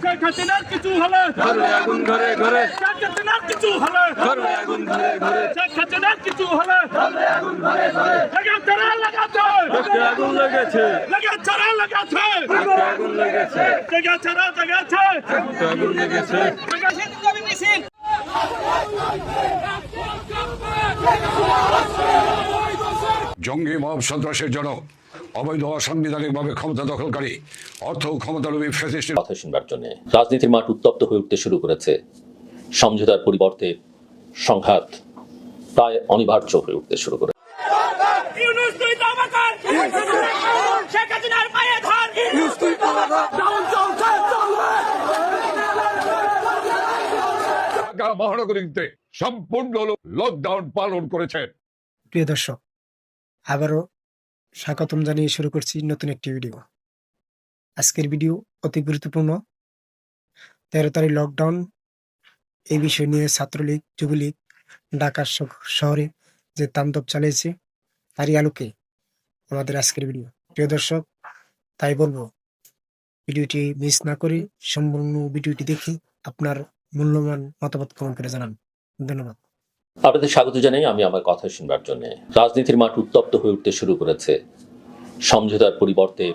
শেখ হাসিনার কিছু হলে ধরবে আগুন ঘরে ঘরে, শেখ হাসিনার কিছু হলে ধরবে আগুন ঘরে ঘরে, শেখ হাসিনার কিছু হলে লাগাচ্ছে বুকে আগুন লেগেছে, লাগাচ্ছে বুকে আগুন লেগেছে, লাগাচ্ছে বুকে আগুন লেগেছে। জঙ্গি মব সন্ত্রাসের জনক, অবৈধ অসাংবিধানিকভাবে ক্ষমতা দখলকারী, অর্থ ও ক্ষমতালোভী ফ্যাসিস্ট কথা শুনবার জন্য রাজনীতির মাঠ উত্তপ্ত হয়ে উঠতে শুরু করেছে। সমঝোতার পরিবর্তে সংঘাত প্রায় অনিবার্য হয়ে উঠতে শুরু করে। ঢাকা মহানগরীতে সম্পূর্ণ লকডাউন পালন করেছেন। প্রিয় দর্শক, আবারও স্বাগতম জানিয়ে শুরু করছি নতুন একটি ভিডিও। আজকের ভিডিও অতি গুরুত্বপূর্ণ। 13 তারিখ লকডাউন, এই বিষয় নিয়ে ছাত্রলীগ, যুবলীগ ঢাকা শহরে যে তাণ্ডব চালিয়েছে তারই আলোকে আমাদের আজকের ভিডিও। প্রিয় দর্শক, তাই বলবো ভিডিওটি মিস না করে সম্পূর্ণ ভিডিওটি দেখে আপনার মূল্যবান মতামত কমেন্ট করে জানান। ধন্যবাদ। আপনাদের স্বাগত জানাই আমি আমার কথা শুনবার জন্য। রাজনীতির মাঠ উত্তপ্ত হয়ে উঠতে শুরু করেছে। সমঝোতার পরিবর্তে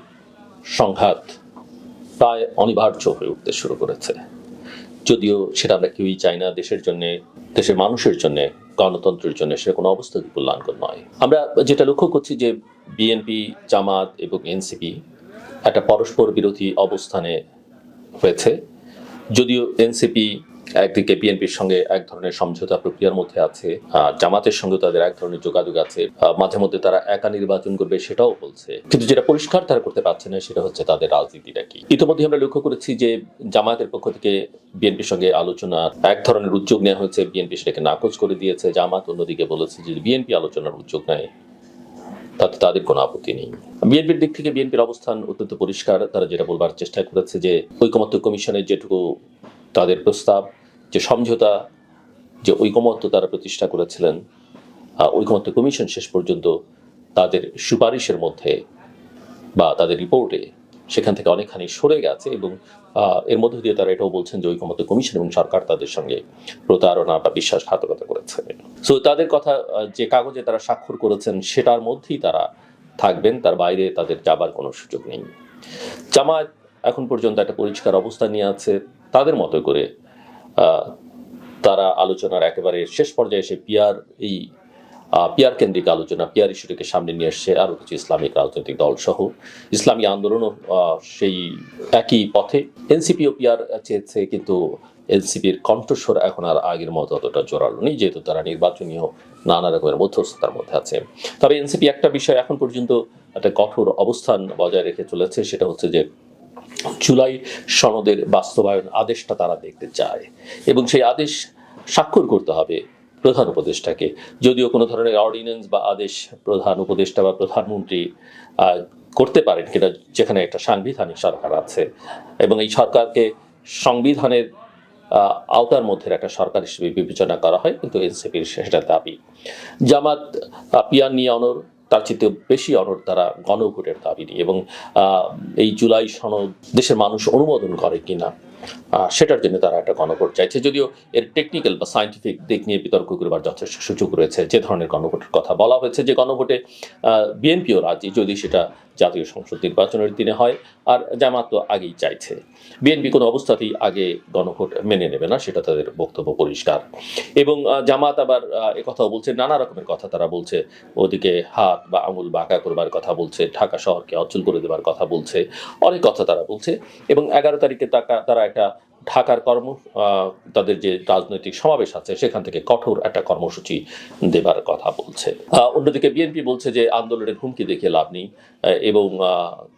সংঘাত প্রায় অনিবার্য হয়ে উঠতে শুরু করেছে। যদিও সেটা আমরা কেউই চাই না দেশের জন্য, দেশের মানুষের জন্য, গণতন্ত্রের জন্য সেটা কোনো অবস্থাতেই কল্যাণকর নয়। আমরা যেটা লক্ষ্য করছি যে বিএনপি, জামাত এবং এনসিপি একটা পরস্পর বিরোধী অবস্থানে হয়েছে। যদিও এনসিপি একদিকে বিএনপির সঙ্গে এক ধরনের সমঝোতা প্রক্রিয়ার মধ্যে আছে, জামাতের সঙ্গে তাদের এক ধরনের যোগাযোগ আছে, মাঝে মধ্যে তারা একা নির্বাচন করবে সেটাও বলছে, কিন্তু যেটা পরিষ্কার তারা করতে পারছে না সেটা হচ্ছে তাদের রাজনীতিটা কি। ইতিমধ্যে আমরা লক্ষ্য করেছি যে জামাতের পক্ষ থেকে বিএনপির সঙ্গে আলোচনার এক ধরনের উদ্যোগ নেওয়া হয়েছে, বিএনপি সেটাকে নাকচ করে দিয়েছে। জামাত অন্যদিকে বলেছে যে বিএনপি আলোচনার উদ্যোগ নেয় তাতে তাদের কোনো আপত্তি নেই। বিএনপির দিক থেকে বিএনপির অবস্থান অত্যন্ত পরিষ্কার। তারা যেটা বলবার চেষ্টা করেছে যে ঐকমত্য কমিশনের যেটুকু তাদের প্রস্তাব, যে সমঝোতা, যে ঐকমত্য তারা প্রতিষ্ঠা করেছিলেন, ঐকমত্য কমিশন শেষ পর্যন্ত তাদের সুপারিশের মধ্যে বা তাদের রিপোর্টে সেখান থেকে অনেকখানি সরে গেছে এবং এর মধ্য দিয়ে তারা এটাও বলছেন যে ঐকমত্য কমিশন এবং সরকার তাদের সঙ্গে প্রতারণা বা বিশ্বাসঘাতকতা করেছে। সো তাদের কথা যে কাগজে তারা স্বাক্ষর করেছেন সেটার মধ্যেই তারা থাকবেন, তার বাইরে তাদের যাবার কোনো সুযোগ নেই। জামায়াত এখন পর্যন্ত একটা পরিষ্কার অবস্থা নিয়ে আছে তাদের মতো করে। তারা আলোচনার একেবারে শেষ পর্যায়ে এসে পিয়ার কেন্দ্রিক আলোচনা, পিয়ার ইস্যুটিকে সামনে নিয়ে এসছে আরও কিছু ইসলামিক রাজনৈতিক দল সহ। ইসলামী আন্দোলনও সেই একই পথে। এনসিপিও পিয়ার চেয়েছে, কিন্তু এনসিপির কণ্ঠস্বর এখন আর আগের মতো অতটা জোরালো নেই, যেহেতু তারা নির্বাচনীয় নানা রকমের মধ্যস্থতার মধ্যে আছে। তবে এনসিপি একটা বিষয় এখন পর্যন্ত একটা কঠোর অবস্থান বজায় রেখে চলেছে, সেটা হচ্ছে যে জুলাই সনদের বাস্তবায়ন আদেশটা তারা দেখতে চায় এবং সেই আদেশ স্বাক্ষর করতে হবে প্রধান উপদেষ্টাকে। যদিও কোনো ধরনের অর্ডিন্যান্স বা আদেশ প্রধান উপদেষ্টা বা প্রধানমন্ত্রী করতে পারেন কিনা, যেখানে একটা সাংবিধানিক সরকার আছে এবং এই সরকারকে সংবিধানের আওতার মধ্যে একটা সরকার হিসেবে বিবেচনা করা হয়, কিন্তু এনসিপির সেটা দাবি। জামাত পিয়ার নিয়ে অনড়, তার চেয়ে বেশি অনড় তারা গণভোটের দাবি নিয়ে এবং এই জুলাই সনদ দেশের মানুষ অনুমোদন করে কিনা সেটার জন্য তারা একটা গণভোট চাইছে। যদিও এর টেকনিক্যাল বা সায়েন্টিফিক দিক নিয়ে বিতর্ক করবার যথেষ্ট সুযোগ রয়েছে। যে ধরনের গণভোটের কথা বলা হয়েছে, যে গণভোটে বিএনপিও রাজি যদি সেটা জাতীয় সংসদ নির্বাচনের দিনে হয়, আর জামাত তো আগেই চাইছে। বিএনপি কোনো অবস্থাতেই আগে গণভোট মেনে নেবে না, সেটা তাদের বক্তব্য পরিষ্কার। এবং জামাত আবার একথাও বলছে, নানা রকমের কথা তারা বলছে। ওদিকে হাত বা আঙুল বাঁকা করবার কথা বলছে, ঢাকা শহরকে অচল করে দেবার কথা বলছে, অনেক কথা তারা বলছে। এবং 11 তারিখে তারা একটা ঢাকার তাদের যে রাজনৈতিক সমাবেশ আছে সেখান থেকে কঠোর একটা কর্মসূচি দেবার কথা বলছে। অন্যদিকে বিএনপি বলছে যে আন্দোলনের হুমকি দেখে লাভ নেই এবং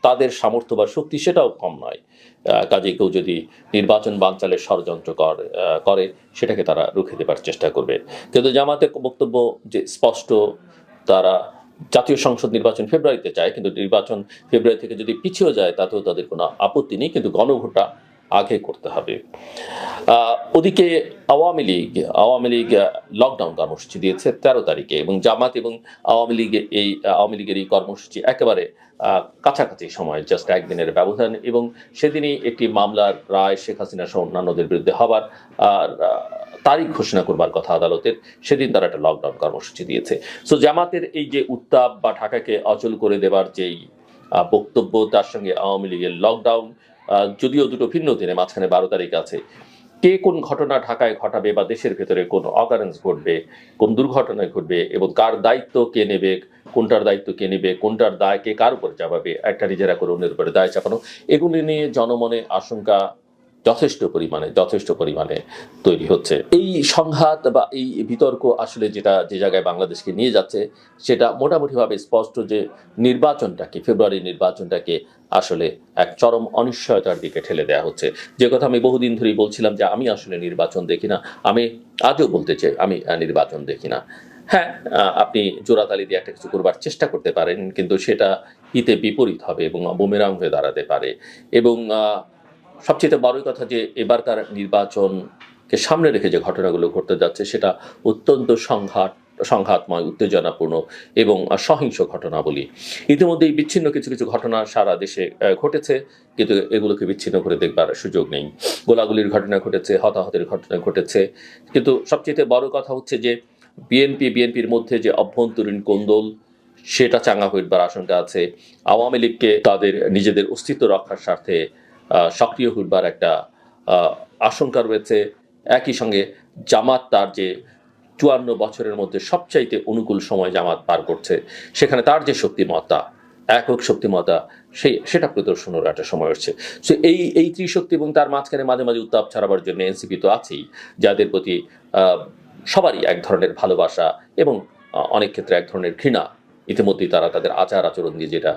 তাদের সামর্থ্য বা শক্তি সেটাও কম নয়। কাজে কেউ যদি নির্বাচন বানচালের ষড়যন্ত্র করে সেটাকে তারা রুখে দেবার চেষ্টা করবে। কিন্তু জামাতের বক্তব্য যে স্পষ্ট, তারা জাতীয় সংসদ নির্বাচন ফেব্রুয়ারিতে চায়, কিন্তু নির্বাচন ফেব্রুয়ারি থেকে যদি পিছিয়ে যায় তাতেও তাদের কোনো আপত্তি নেই, কিন্তু গণভোটটা আগে করতে হবে। ওদিকে আওয়ামী লীগ লকডাউন কর্মসূচি দিয়েছে 13 তারিখে, এবং জামাত এবং আওয়ামী লীগের এই কর্মসূচি একেবারে কাছাকাছি সময়, জাস্ট একদিনের ব্যবধান, এবং সেদিনই একটি মামলার রায় শেখ হাসিনা সহ অন্যান্যদের বিরুদ্ধে হবার তারিখ ঘোষণা করবার কথা আদালতের, সেদিন তারা একটা লকডাউন কর্মসূচি দিয়েছে। সো জামাতের এই যে উত্তাপ বা ঢাকাকে অচল করে দেবার যেই বক্তব্য, তার সঙ্গে আওয়ামী লীগের লকডাউন, যদিও দুটো ভিন্ন দিনে, মাঝখানে 12 তারিখ আছে, কে কোন ঘটনা ঢাকায় ঘটাবে বা দেশের ভেতরে কোন অকারেন্স ঘটবে, কোন দুর্ঘটনা ঘটবে, এবং কার দায়িত্ব কে নেবে, কোনটার দায়িত্ব কে নেবে, কোনটার দায় কে কার উপরে চাপাবে, একটা নিজেরা করে অন্যের উপরে দায় চাপানো, এগুলি নিয়ে জনমনে আশঙ্কা যথেষ্ট পরিমাণে তৈরি হচ্ছে। এই সংঘাত বা এই বিতর্ক আসলে যে জায়গায় বাংলাদেশকে নিয়ে যাচ্ছে, সেটা মোটামুটিভাবে স্পষ্ট যে ফেব্রুয়ারি নির্বাচনটাকে আসলে এক চরম অনিশ্চয়তার দিকে ঠেলে দেওয়া হচ্ছে। যে কথা আমি বহুদিন ধরেই বলছিলাম যে আমি আসলে নির্বাচন দেখি না, আমি আজও বলতে চাই আমি নির্বাচন দেখি না। হ্যাঁ, আপনি জোড়াতালি দিয়ে একটা কিছু করবার চেষ্টা করতে পারেন, কিন্তু সেটা হিতে বিপরীত হবে এবং বুমেরাং হয়ে দাঁড়াতে পারে। এবং সবচেয়ে বড় কথা যে এবারকার নির্বাচনকে সামনে রেখে যে ঘটনাগুলো ঘটতে যাচ্ছে, সেটা অত্যন্ত সংঘাতময়, উত্তেজনাপূর্ণ এবং সহিংস ঘটনাবলী। ইতিমধ্যেই বিচ্ছিন্ন কিছু ঘটনা সারা দেশে ঘটেছে, কিন্তু এগুলোকে বিচ্ছিন্ন করে দেখবার সুযোগ নেই। গোলাগুলির ঘটনা ঘটেছে, হতাহতের ঘটনা ঘটেছে, কিন্তু সবচেয়ে বড় কথা হচ্ছে যে বিএনপির মধ্যে যে অভ্যন্তরীণ কোন্দল, সেটা চাঙ্গা হইবার আশঙ্কা আছে। আওয়ামী লীগকে তাদের নিজেদের অস্তিত্ব রক্ষার স্বার্থে সক্রিয় হইবার একটা আশঙ্কা রয়েছে। একই সঙ্গে জামাত তার যে 54 বছরের মধ্যে সবচাইতে অনুকূল সময় জামাত পার করছে, সেখানে তার যে শক্তিমত্তা, একক শক্তিমত্তা, সেটা প্রদর্শনের একটা সময় হচ্ছে। সো এই ত্রিশক্তি এবং তার মাঝখানে মাঝে মাঝে উত্তাপ ছড়াবার জন্য এনসিপি তো আছেই, যাদের প্রতি সবারই এক ধরনের ভালোবাসা এবং অনেক ক্ষেত্রে এক ধরনের ঘৃণা ইতিমধ্যেই তারা তাদের আচার আচরণ দিয়ে যেটা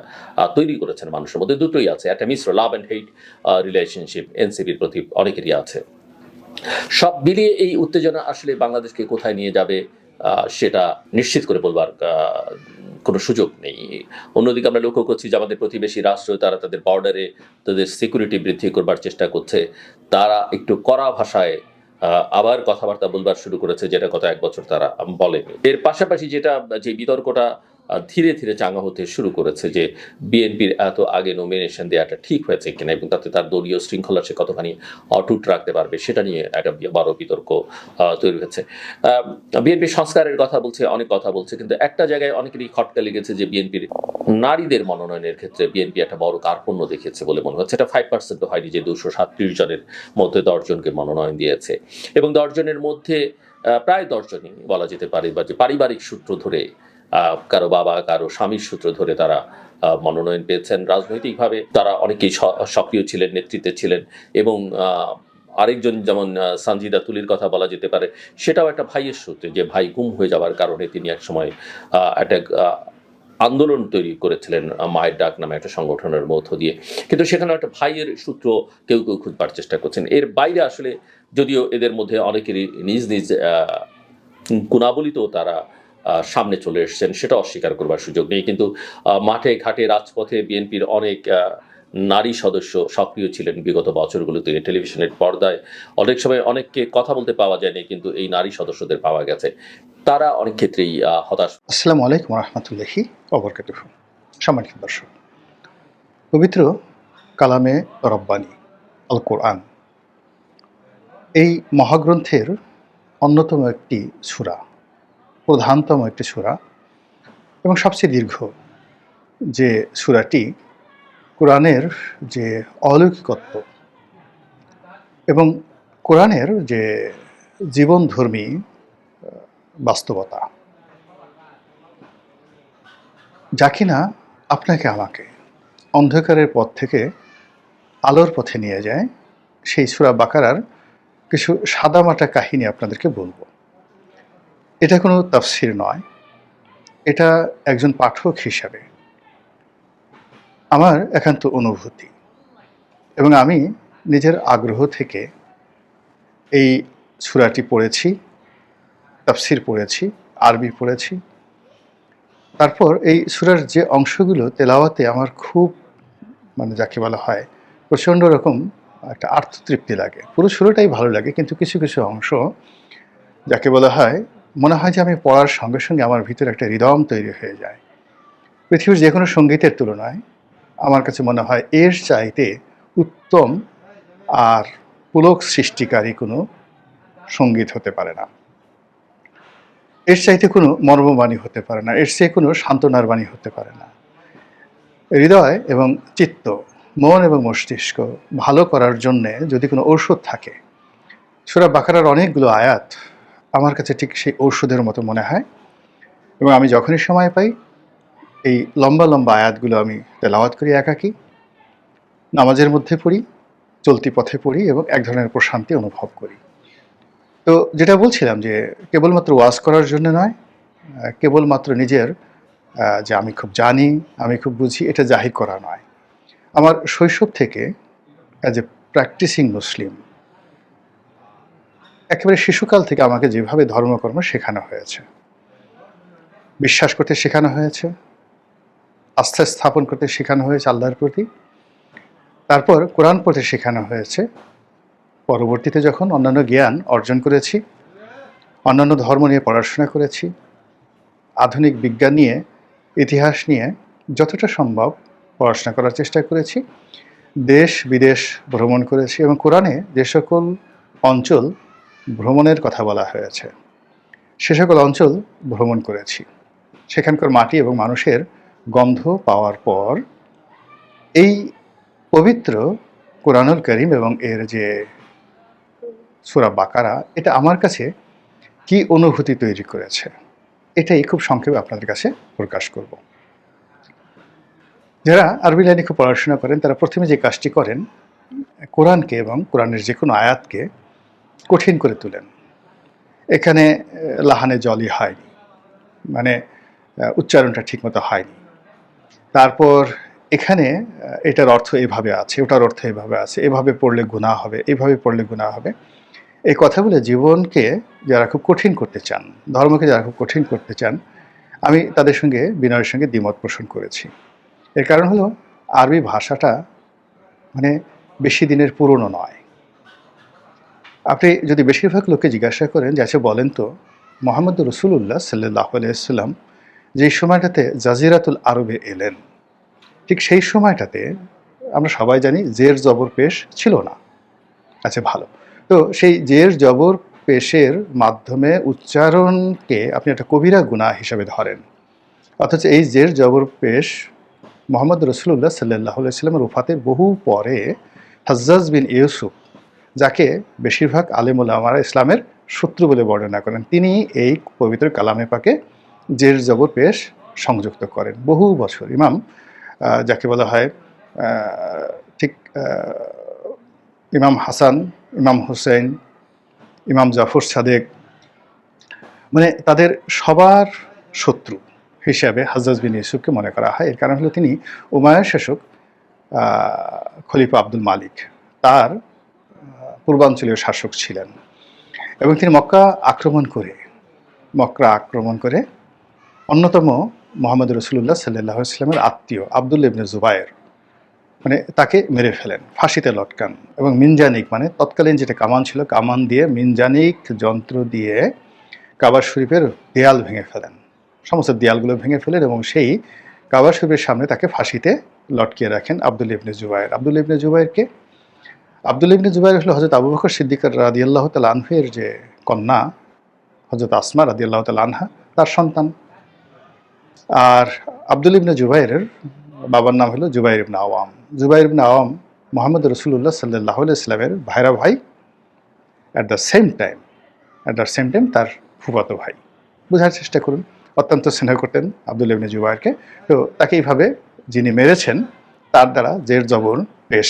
তৈরি করেছেন মানুষের মধ্যে, দুটোই আছে, একটা মিশ্র লাভ অ্যান্ড হেট রিলেশনশিপ এনসিপির প্রতি অনেকেরই আছে। সব মিলিয়ে এই উত্তেজনা আসলে বাংলাদেশকে কোথায় নিয়ে যাবে সেটা নিশ্চিত করে বলবার কোনো সুযোগ নেই। অন্যদিকে আমরা লক্ষ্য করছি যে আমাদের প্রতিবেশী রাষ্ট্র, তারা তাদের বর্ডারে তাদের সিকিউরিটি বৃদ্ধি করবার চেষ্টা করছে। তারা একটু কড়া ভাষায় আবার কথাবার্তা বলবার শুরু করেছে, যেটা গত 1 বছর তারা বলেনি। এর পাশাপাশি যে বিতর্কটা ধীরে ধীরে চাঙ্গা হতে শুরু করেছে, যে বিএনপির এত আগে নমিনেশন দেওয়াটা ঠিক হয়েছে কিনা, এবং তাতে তার দলীয় শৃঙ্খলা সে কতখানি অটুট রাখতে পারবে, সেটা নিয়ে একটা বড় বিতর্ক তৈরি হয়েছে। বিএনপির সংস্কারের কথা বলছে, অনেক কথা বলছে, কিন্তু একটা জায়গায় অনেকেরই খটকা লেগেছে যে বিএনপির নারীদের মনোনয়নের ক্ষেত্রে বিএনপি একটা বড় কার্পণ্য দেখিয়েছে বলে মনে হচ্ছে। এটা 5% হয়নি, যে 237 জনের মধ্যে 10 জনকে মনোনয়ন দিয়েছে, এবং 10 জনের মধ্যে প্রায় 10 জনই বলা যেতে পারে বা যে পারিবারিক সূত্র ধরে, কারো বাবা কারো স্বামীর সূত্র ধরে তারা মনোনয়ন পেয়েছেন। রাজনৈতিকভাবে তারা অনেকেই সক্রিয় ছিলেন, নেতৃত্বে ছিলেন, এবং আরেকজন যেমন সানজিদা তুলির কথা বলা যেতে পারে, সেটাও একটা ভাইয়ের সূত্রে, যে ভাই গুম হয়ে যাওয়ার কারণে তিনি একসময় একটা আন্দোলন তৈরি করেছিলেন মায়ের ডাক নামে একটা সংগঠনের মধ্য দিয়ে, কিন্তু সেখানে একটা ভাইয়ের সূত্র কেউ খুঁজবার চেষ্টা করছেন। এর বাইরে আসলে যদিও এদের মধ্যে অনেকেরই নিজ গুণাবলিতেও তারা সামনে চলে এসেছেন, সেটা অস্বীকার করবার সুযোগ নেই, কিন্তু মাঠে ঘাটে রাজপথে বিএনপির অনেক নারী সদস্য সক্রিয় ছিলেন বিগত বছরগুলোতে। টেলিভিশনের পর্দায় অনেক সময় অনেককে কথা বলতে পাওয়া যায়নি, কিন্তু এই নারী সদস্যদের পাওয়া গেছে। তারা অনেক ক্ষেত্রেই হতাশ। আসসালামু আলাইকুম রাহমাতুল্লাহি ওয়া বারাকাতুহু। সম্মানিত দর্শক, পবিত্র কালামে রব্বানী আল কোরআন, এই মহাগ্রন্থের অন্যতম একটি সূরা, প্রধানতম একটি সূরা এবং সবচেয়ে দীর্ঘ যে সূরাটি, কোরআনের যে অলৌকিকত্ব এবং কোরআনের যে জীবনধর্মী বাস্তবতা, যা কিনা আপনাকে আমাকে অন্ধকারের পথ থেকে আলোর পথে নিয়ে যায়, সেই সূরা বাকারার কিছু সাদামাটা কাহিনী আপনাদেরকে বলবো। এটা কোনো তাফসির নয়, এটা একজন পাঠক হিসাবে আমার একান্ত অনুভূতি, এবং আমি নিজের আগ্রহ থেকে এই সূরাটি পড়েছি, তাফসির পড়েছি, আরবি পড়েছি। তারপর এই সূরার যে অংশগুলো তেলাওয়াতে আমার খুব, যাকে বলা হয়, প্রচণ্ড রকম একটা আত্মতৃপ্তি লাগে। পুরো শুরুটাই ভালো লাগে, কিন্তু কিছু কিছু অংশ যাকে বলা হয় মনে হয় যে আমি পড়ার সঙ্গে সঙ্গে আমার ভিতরে একটা হৃদম তৈরি হয়ে যায়। পৃথিবীর যে কোনো সঙ্গীতের তুলনায় আমার কাছে মনে হয় এর চাইতে উত্তম আর পুলক সৃষ্টিকারী কোনো সঙ্গীত হতে পারে না, এর চাইতে কোনো মর্মবাণী হতে পারে না, এর চেয়ে কোনো সান্ত্বনার বাণী হতে পারে না। হৃদয় এবং চিত্ত, মন এবং মস্তিষ্ক ভালো করার জন্যে যদি কোনো ঔষধ থাকে, সূরা বাকারার অনেকগুলো আয়াত আমার কাছে ঠিক সেই ঔষধের মতো মনে হয়। এবং আমি যখনই সময় পাই এই লম্বা লম্বা আয়াতগুলো আমি তেলাওয়াত করি, একাকী নামাজের মধ্যে পড়ি, চলতি পথে পড়ি এবং এক ধরনের প্রশান্তি অনুভব করি। তো যেটা বলছিলাম যে কেবলমাত্র ওয়াজ করার জন্য নয়, কেবলমাত্র নিজের যে আমি খুব জানি, আমি খুব বুঝি, এটা জাহির করা নয়। আমার শৈশব থেকে অ্যাজ এ প্র্যাকটিসিং মুসলিম, একেবারে শিশুকাল থেকে আমাকে যেভাবে ধর্মকর্ম শেখানো হয়েছে, বিশ্বাস করতে শেখানো হয়েছে, আস্থা স্থাপন করতে শেখানো হয়েছে আল্লাহর প্রতি, তারপর কোরআন পড়তে শেখানো হয়েছে, পরবর্তীতে যখন অন্যান্য জ্ঞান অর্জন করেছি, অন্যান্য ধর্ম নিয়ে পড়াশোনা করেছি, আধুনিক বিজ্ঞান নিয়ে, ইতিহাস নিয়ে যতটা সম্ভব পড়াশোনা করার চেষ্টা করেছি, দেশ বিদেশ ভ্রমণ করেছি এবং কোরআনে যে সকল অঞ্চল ভ্রমণের কথা বলা হয়েছে সে সকল অঞ্চল ভ্রমণ করেছি। সেখানকার মাটি এবং মানুষের গন্ধ পাওয়ার পর এই পবিত্র কোরআনুল কারীম এবং এর যে সূরা বাকারা, এটা আমার কাছে কি অনুভূতি তৈরি করেছে, এটাই খুব সংক্ষেপে আপনাদের কাছে প্রকাশ করব। যারা আরবি লাইনে খুব পড়াশোনা করেন তারা প্রথমে যে কাজটি করেন, কোরআনকে এবং কোরআনের যে কোনো আয়াতকে কঠিন করে তোলেন। এখানে লাহানে জলই হয়নি, মানে উচ্চারণটা ঠিকমতো হয়নি। তারপর এখানে এটার অর্থ এভাবে আছে, ওটার অর্থ এভাবে আছে, এভাবে পড়লে গুনাহ হবে, এভাবে পড়লে গুনাহ হবে। এই কথাগুলো জীবনকে যারা খুব কঠিন করতে চান, ধর্মকে যারা খুব কঠিন করতে চান, আমি তাদের সঙ্গে বিনয়ের সঙ্গে দ্বিমত পোষণ করেছি। এর কারণ হলো আরবি ভাষাটা মানে বেশি দিনের পুরনো নয়। আপনি যদি বেশিরভাগ লোককে জিজ্ঞাসা করেন যে আচ্ছা বলেন তো মুহাম্মদ রাসূলুল্লাহ সাল্লাল্লাহু আলাইহি ওয়াসাল্লাম যেই সময়টাতে জাজিরাতুল আরবে এলেন, ঠিক সেই সময়টাতে আমরা সবাই জানি জের জবর পেশ ছিল না। আচ্ছা ভালো, তো সেই জের জবর পেশের মাধ্যমে উচ্চারণকে আপনি একটা কবিরা গুনাহ হিসাবে ধরেন, অথচ এই জের জবর পেশ মুহাম্মদ রাসূলুল্লাহ সাল্লাল্লাহু আলাইহি ওয়াসাল্লামের ওফাতের বহু পরে হাজ্জাজ বিন ইউসুফ, যাকে বেশিরভাগ আলেম ওলামারা ইসলামের শত্রু বলে বর্ণনা করেন, তিনি এই পবিত্র কালামে পাকে জের জবর পেশ সংযুক্ত করেন বহু বছর। ইমাম যাকে বলা হয় ঠিক ইমাম হাসান, ইমাম হুসেন, ইমাম জাফর সাদেক, মানে তাদের সবার শত্রু হিসাবে হাজ্জাজ বিন ইউসুফকে মনে করা হয়। এর কারণ হলো তিনি উমাইয়ার শাসক খলিফা আব্দুল মালিক, তার পূর্বাঞ্চলীয় শাসক ছিলেন এবং তিনি মক্কা আক্রমণ করে অন্যতম মুহাম্মদ রাসূলুল্লাহ সাল্লাল্লাহু আলাইহি ওয়াসাল্লামের আত্মীয় আব্দুল্লাহ ইবনে জুবায়ের, মানে তাকে মেরে ফেলেন, ফাঁসিতে লটকান এবং মিনজানিক, মানে তৎকালীন যেটা কামান ছিল, কামান দিয়ে মিনজানিক যন্ত্র দিয়ে কাবা শরীফের দেয়াল ভেঙে ফেলেন, সমস্ত দেয়ালগুলো ভেঙে ফেলেন এবং সেই কাবা শরীফের সামনে তাকে ফাঁসিতে লটকিয়ে রাখেন আব্দুল্লাহ ইবনে জুবায়ের। আব্দুল্লাহ ইবনে জুবায়েরকে আব্দুল্লাহ ইবনে জুবায়ের হলো হযরত আবু বকর সিদ্দিক রাদিয়াল্লাহু তাআলা আনহুর যে কন্যা হযরত আসমা রাদিয়াল্লাহু তাআলা আনহা, তার সন্তান। আর আব্দুল্লাহ ইবনে জুবায়েরের বাবার নাম হলো জুবাইর ইবনে আওয়াম। জুবাইর ইবনে আওয়াম মুহাম্মদ রাসূলুল্লাহ সাল্লাল্লাহু আলাইহি ওয়াসাল্লামের ভাইরা ভাই, অ্যাট দ্য সেম টাইম তার ফুফাতো ভাই। বোঝার চেষ্টা করুন, অত্যন্ত স্নেহ করতেন আব্দুল্লাহ ইবনে জুবায়েরকে। তো তাকে এইভাবে যিনি মেরেছেন, তার দ্বারা জের জবর পেশ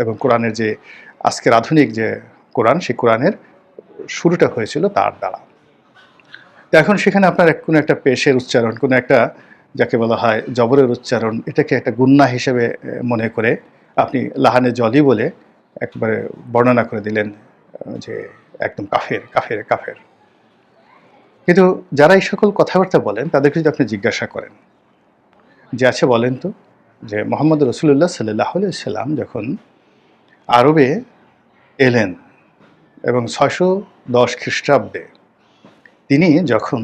এবং কোরআনের যে আজকের আধুনিক যে কোরআন, সেই কোরআনের শুরুটা হয়েছিল তার দ্বারা। তো এখন সেখানে আপনার কোনো একটা পেশের উচ্চারণ, কোনো একটা যাকে বলা হয় জবরের উচ্চারণ, এটাকে একটা গুন্না হিসেবে মনে করে আপনি লাহানে জলি বলে একবারে বর্ণনা করে দিলেন যে একদম কাফের। কিন্তু যারা এই সকল কথাবার্তা বলেন তাদেরকে যদি আপনি জিজ্ঞাসা করেন যে আচ্ছা বলেন তো যে মুহাম্মদ রাসূলুল্লাহ সাল্লাল্লাহু আলাইহি ওয়াসাল্লাম যখন আরবে এলেন এবং 610 খ্রিস্টাব্দে তিনি যখন